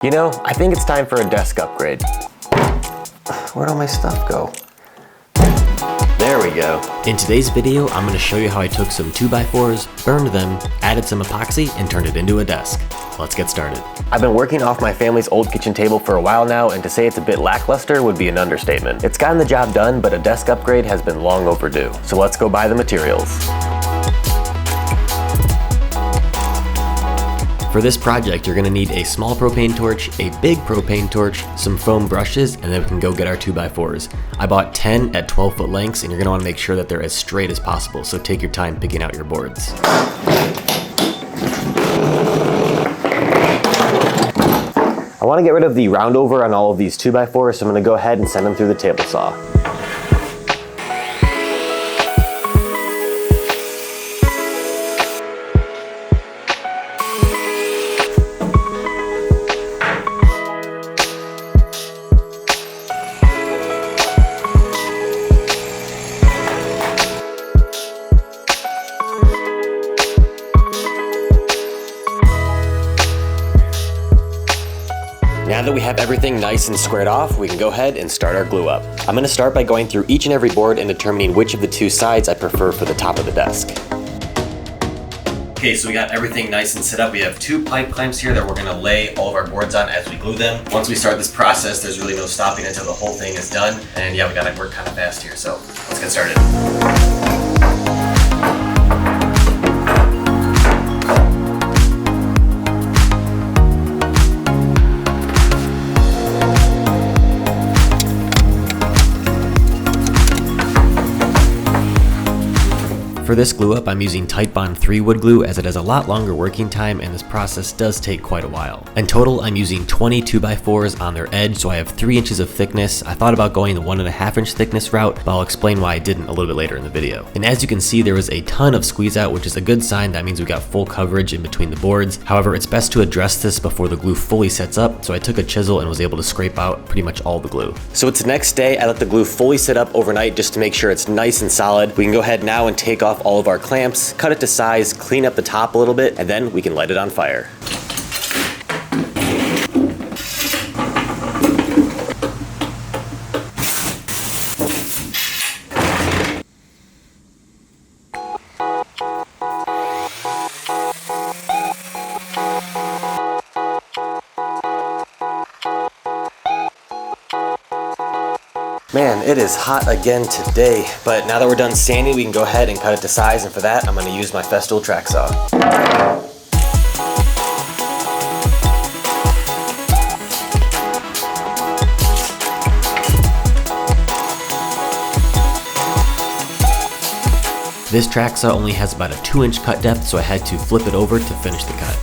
You know, I think it's time for a desk upgrade. Where'd all my stuff go? There we go. In today's video, I'm going to show you how I took some 2x4s, burned them, added some epoxy, and turned it into a desk. Let's get started. I've been working off my family's old kitchen table for a while now, and to say it's a bit lackluster would be an understatement. It's gotten the job done, but a desk upgrade has been long overdue. So let's go buy the materials. For this project, you're going to need a small propane torch, a big propane torch, some foam brushes, and then we can go get our 2x4s. I bought 10 at 12-foot lengths, and you're going to want to make sure that they're as straight as possible, so take your time picking out your boards. I want to get rid of the roundover on all of these 2x4s, so I'm going to go ahead and send them through the table saw. Now that we have everything nice and squared off, we can go ahead and start our glue up. I'm going to start by going through each and every board and determining which of the two sides I prefer for the top of the desk. Okay, so we got everything nice and set up. We have two pipe clamps here that we're going to lay all of our boards on as we glue them. Once we start this process, there's really no stopping until the whole thing is done. And yeah, we got to work kind of fast here, so let's get started. For this glue up, I'm using Titebond 3 wood glue as it has a lot longer working time and this process does take quite a while. In total, I'm using 20 2x4s on their edge, so I have 3 inches of thickness. I thought about going the 1.5 inch thickness route, but I'll explain why I didn't a little bit later in the video. And as you can see, there was a ton of squeeze out, which is a good sign. That means we got full coverage in between the boards. However, it's best to address this before the glue fully sets up, so I took a chisel and was able to scrape out pretty much all the glue. So it's the next day. I let the glue fully sit up overnight just to make sure it's nice and solid. We can go ahead now and take off all of our clamps, cut it to size, clean up the top a little bit, and then we can light it on fire. Man, it is hot again today, but now that we're done sanding, we can go ahead and cut it to size, and for that, I'm going to use my Festool track saw. This track saw only has about a 2-inch cut depth, so I had to flip it over to finish the cut.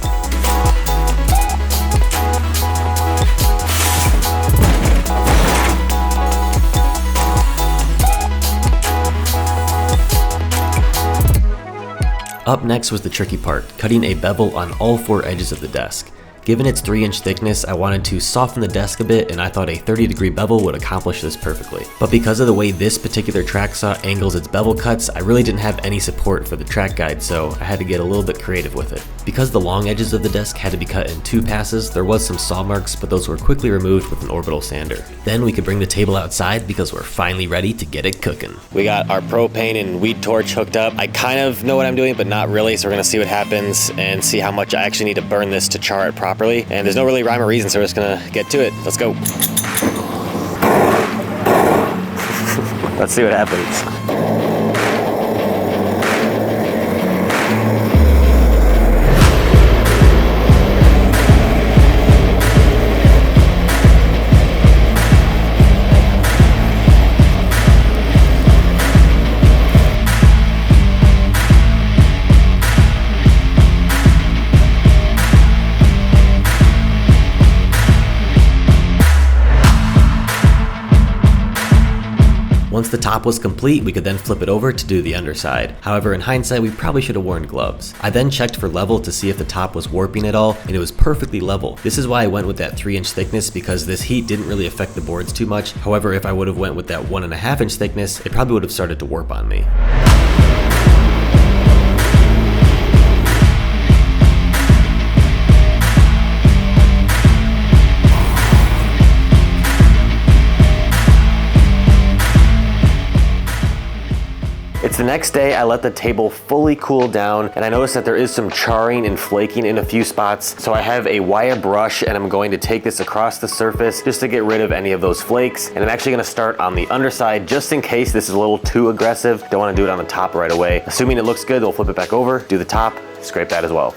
Up next was the tricky part, cutting a bevel on all 4 edges of the desk. Given its 3-inch thickness, I wanted to soften the desk a bit, and I thought a 30-degree bevel would accomplish this perfectly. But because of the way this particular track saw angles its bevel cuts, I really didn't have any support for the track guide, so I had to get a little bit creative with it. Because the long edges of the desk had to be cut in 2 passes, there was some saw marks, but those were quickly removed with an orbital sander. Then we could bring the table outside because we're finally ready to get it cooking. We got our propane and weed torch hooked up. I kind of know what I'm doing, but not really, so we're gonna see what happens and see how much I actually need to burn this to char it properly. And there's no really rhyme or reason, so we're just gonna get to it. Let's go. Let's see what happens. Once the top was complete, we could then flip it over to do the underside. However, in hindsight, we probably should have worn gloves. I then checked for level to see if the top was warping at all, and it was perfectly level. This is why I went with that 3-inch thickness, because this heat didn't really affect the boards too much. However, if I would have went with that 1.5-inch thickness, it probably would have started to warp on me. It's the next day. I let the table fully cool down, and I noticed that there is some charring and flaking in a few spots. So I have a wire brush, and I'm going to take this across the surface just to get rid of any of those flakes. And I'm actually gonna start on the underside just in case this is a little too aggressive. Don't wanna do it on the top right away. Assuming it looks good, we'll flip it back over, do the top, scrape that as well.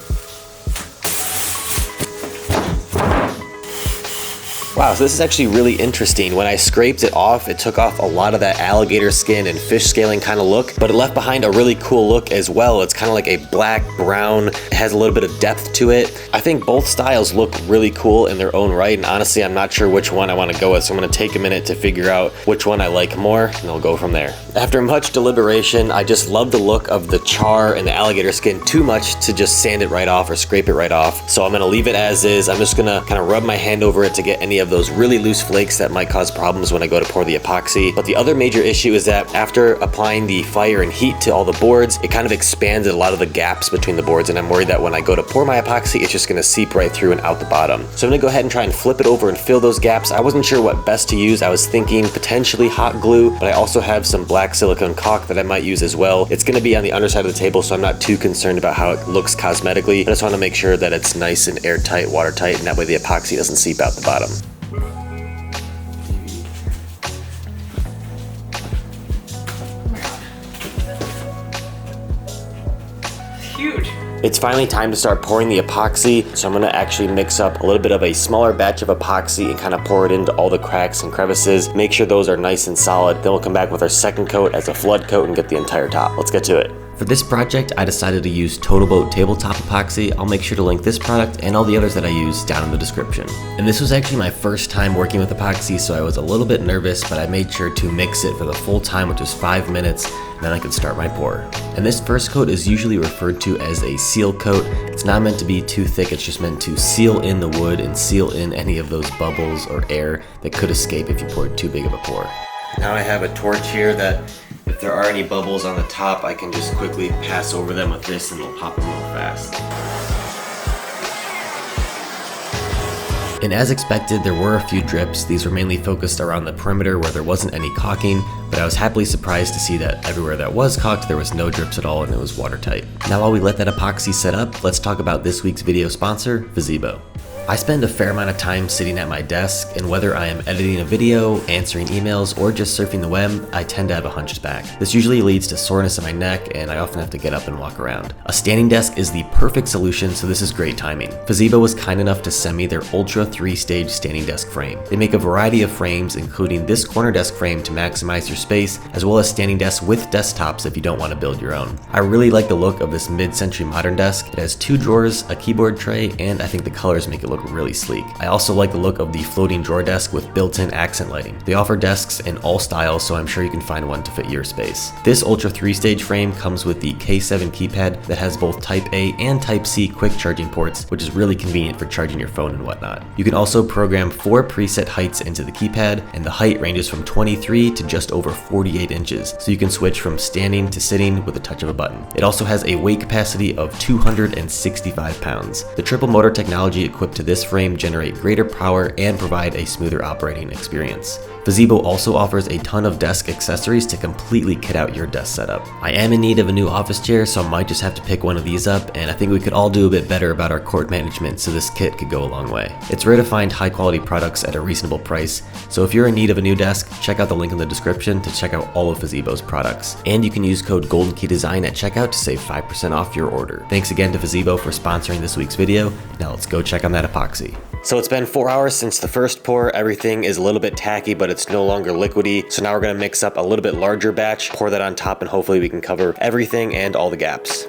Wow, so this is actually really interesting. When I scraped it off, it took off a lot of that alligator skin and fish scaling kind of look, but it left behind a really cool look as well. It's kind of like a black, brown, it has a little bit of depth to it. I think both styles look really cool in their own right, and honestly, I'm not sure which one I want to go with, so I'm going to take a minute to figure out which one I like more, and I'll go from there. After much deliberation, I just love the look of the char and the alligator skin too much to just sand it right off or scrape it right off, so I'm going to leave it as is. I'm just going to kind of rub my hand over it to get any of those really loose flakes that might cause problems when I go to pour the epoxy. But the other major issue is that after applying the fire and heat to all the boards, it kind of expanded a lot of the gaps between the boards, and I'm worried that when I go to pour my epoxy, it's just gonna seep right through and out the bottom. So I'm gonna go ahead and try and flip it over and fill those gaps. I wasn't sure what best to use. I was thinking potentially hot glue, but I also have some black silicone caulk that I might use as well. It's gonna be on the underside of the table, so I'm not too concerned about how it looks cosmetically. I just wanna make sure that it's nice and airtight, watertight, and that way the epoxy doesn't seep out the bottom. Huge. It's finally time to start pouring the epoxy, so I'm gonna actually mix up a little bit of a smaller batch of epoxy and kind of pour it into all the cracks and crevices. Make sure those are nice and solid. Then we'll come back with our second coat as a flood coat and get the entire top. Let's get to it. For this project, I decided to use Total Boat tabletop epoxy. I'll make sure to link this product and all the others that I use down in the description. And this was actually my first time working with epoxy, so I was a little bit nervous, but I made sure to mix it for the full time, which was 5 minutes, and then I could start my pour. And this first coat is usually referred to as a seal coat. It's not meant to be too thick, it's just meant to seal in the wood and seal in any of those bubbles or air that could escape if you poured too big of a pour. Now I have a torch here that if there are any bubbles on the top, I can just quickly pass over them with this and they'll pop them real fast. And as expected, there were a few drips. These were mainly focused around the perimeter where there wasn't any caulking, but I was happily surprised to see that everywhere that was caulked, there was no drips at all and it was watertight. Now while we let that epoxy set up, let's talk about this week's video sponsor, Fezibo. I spend a fair amount of time sitting at my desk, and whether I am editing a video, answering emails, or just surfing the web, I tend to have a hunched back. This usually leads to soreness in my neck, and I often have to get up and walk around. A standing desk is the perfect solution, so this is great timing. Fezibo was kind enough to send me their Ultra 3-stage standing desk frame. They make a variety of frames, including this corner desk frame to maximize your space, as well as standing desks with desktops if you don't want to build your own. I really like the look of this mid-century modern desk. It has 2 drawers, a keyboard tray, and I think the colors make it look really sleek. I also like the look of the floating drawer desk with built-in accent lighting. They offer desks in all styles, so I'm sure you can find one to fit your space. This Ultra 3-stage frame comes with the K7 keypad that has both Type A and Type C quick charging ports, which is really convenient for charging your phone and whatnot. You can also program 4 preset heights into the keypad, and the height ranges from 23 to just over 48 inches, so you can switch from standing to sitting with a touch of a button. It also has a weight capacity of 265 pounds. The triple motor technology equipped to this frame generate greater power and provide a smoother operating experience. Fezibo also offers a ton of desk accessories to completely kit out your desk setup. I am in need of a new office chair, so I might just have to pick one of these up, and I think we could all do a bit better about our court management, so this kit could go a long way. It's rare to find high quality products at a reasonable price, so if you're in need of a new desk, check out the link in the description to check out all of Fezibo's products. And you can use code GOLDENKEYDESIGN at checkout to save 5% off your order. Thanks again to Fezibo for sponsoring this week's video. Now let's go check on that epoxy. So it's been 4 hours since the first pour. Everything is a little bit tacky, but it's no longer liquidy. So now we're gonna mix up a little bit larger batch, pour that on top, and hopefully we can cover everything and all the gaps.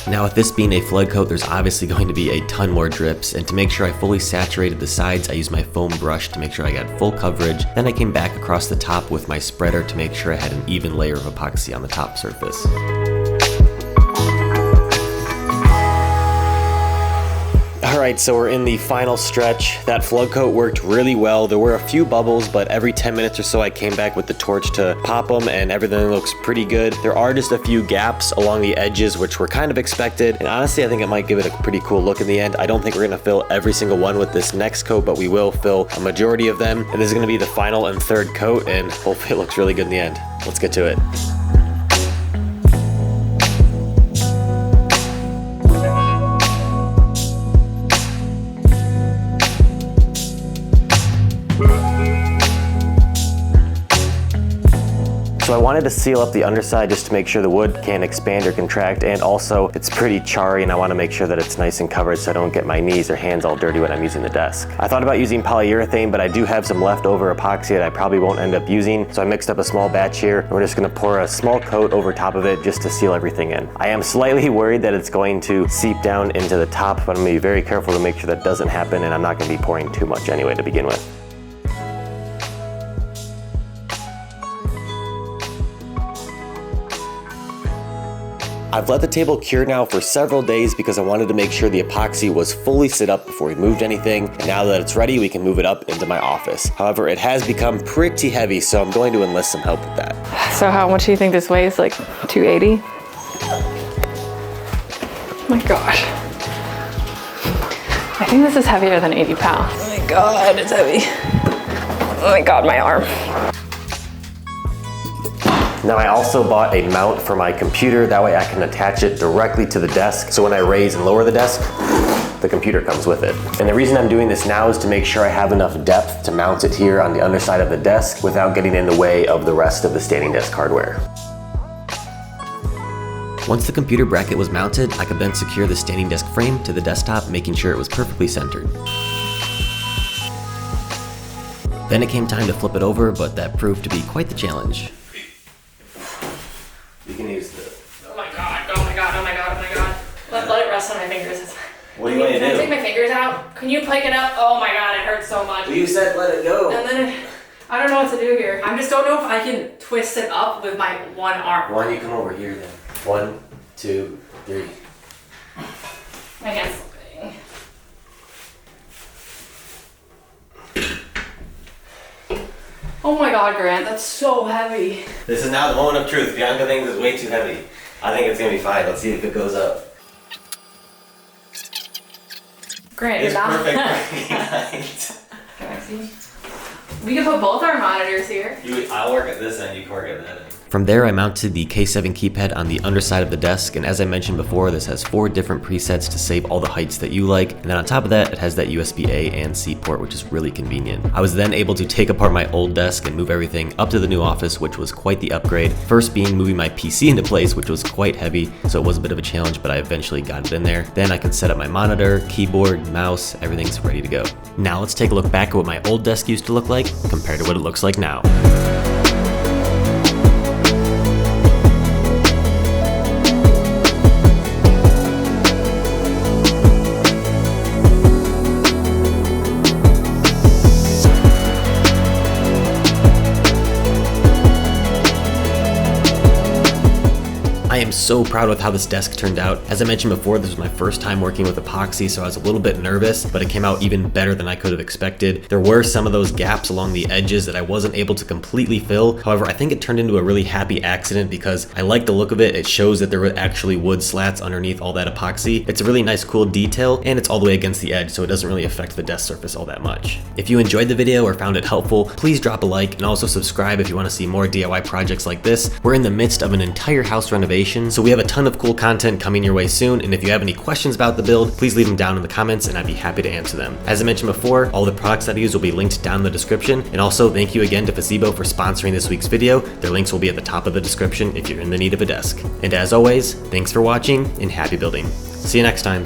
Now with this being a flood coat, there's obviously going to be a ton more drips, and to make sure I fully saturated the sides, I used my foam brush to make sure I got full coverage. Then I came back across the top with my spreader to make sure I had an even layer of epoxy on the top surface. Alright, so we're in the final stretch. That flood coat worked really well. There were a few bubbles, but every 10 minutes or so I came back with the torch to pop them, and everything looks pretty good. There are just a few gaps along the edges, which were kind of expected, and honestly I think it might give it a pretty cool look in the end. I don't think we're going to fill every single one with this next coat, but we will fill a majority of them, and this is going to be the final and third coat, and hopefully it looks really good in the end. Let's get to it. So I wanted to seal up the underside just to make sure the wood can't expand or contract, and also it's pretty charry and I want to make sure that it's nice and covered so I don't get my knees or hands all dirty when I'm using the desk. I thought about using polyurethane, but I do have some leftover epoxy that I probably won't end up using, so I mixed up a small batch here and we're just going to pour a small coat over top of it just to seal everything in. I am slightly worried that it's going to seep down into the top, but I'm going to be very careful to make sure that doesn't happen, and I'm not going to be pouring too much anyway to begin with. I've let the table cure now for several days because I wanted to make sure the epoxy was fully set up before we moved anything, and now that it's ready we can move it up into my office. However, it has become pretty heavy, so I'm going to enlist some help with that. So how much do you think this weighs? Like 280? Oh my gosh. I think this is heavier than 80 pounds. Oh my God, it's heavy. Oh my God, my arm. Now I also bought a mount for my computer, that way I can attach it directly to the desk, so when I raise and lower the desk, the computer comes with it. And the reason I'm doing this now is to make sure I have enough depth to mount it here on the underside of the desk without getting in the way of the rest of the standing desk hardware. Once the computer bracket was mounted, I could then secure the standing desk frame to the desktop, making sure it was perfectly centered. Then it came time to flip it over, but that proved to be quite the challenge. You can use the... Oh my God, oh my God, oh my God, oh my God. Let it rest on my fingers. What do you want to do? Can I take my fingers out? Can you pick it up? Oh my God, it hurts so much. Well, you said let it go. And then I don't know what to do here. I just don't know if I can twist it up with my one arm. Why don't you come over here then? 1, 2, 3. My hand's slipping. Oh my God, Grant, that's so heavy. This is now the moment of truth. Bianca thinks it's way too heavy. I think it's gonna be fine. Let's see if it goes up. Grant, It's you're not. perfect for height. Can I see? We can put both our monitors here. I'll work at this end, you can work at that end. From there, I mounted the K7 keypad on the underside of the desk, and as I mentioned before, this has 4 different presets to save all the heights that you like, and then on top of that, it has that USB-A and C port, which is really convenient. I was then able to take apart my old desk and move everything up to the new office, which was quite the upgrade. First being moving my PC into place, which was quite heavy, so it was a bit of a challenge, but I eventually got it in there. Then I could set up my monitor, keyboard, mouse, everything's ready to go. Now let's take a look back at what my old desk used to look like compared to what it looks like now. I am so proud with how this desk turned out. As I mentioned before, this was my first time working with epoxy, so I was a little bit nervous, but it came out even better than I could have expected. There were some of those gaps along the edges that I wasn't able to completely fill. However, I think it turned into a really happy accident because I like the look of it. It shows that there were actually wood slats underneath all that epoxy. It's a really nice, cool detail, and it's all the way against the edge, so it doesn't really affect the desk surface all that much. If you enjoyed the video or found it helpful, please drop a like and also subscribe if you want to see more DIY projects like this. We're in the midst of an entire house renovation, so we have a ton of cool content coming your way soon, and if you have any questions about the build, please leave them down in the comments and I'd be happy to answer them. As I mentioned before, all the products that I use will be linked down in the description, and also thank you again to Fezibo for sponsoring this week's video. Their links will be at the top of the description if you're in the need of a desk. And as always, thanks for watching and happy building. See you next time.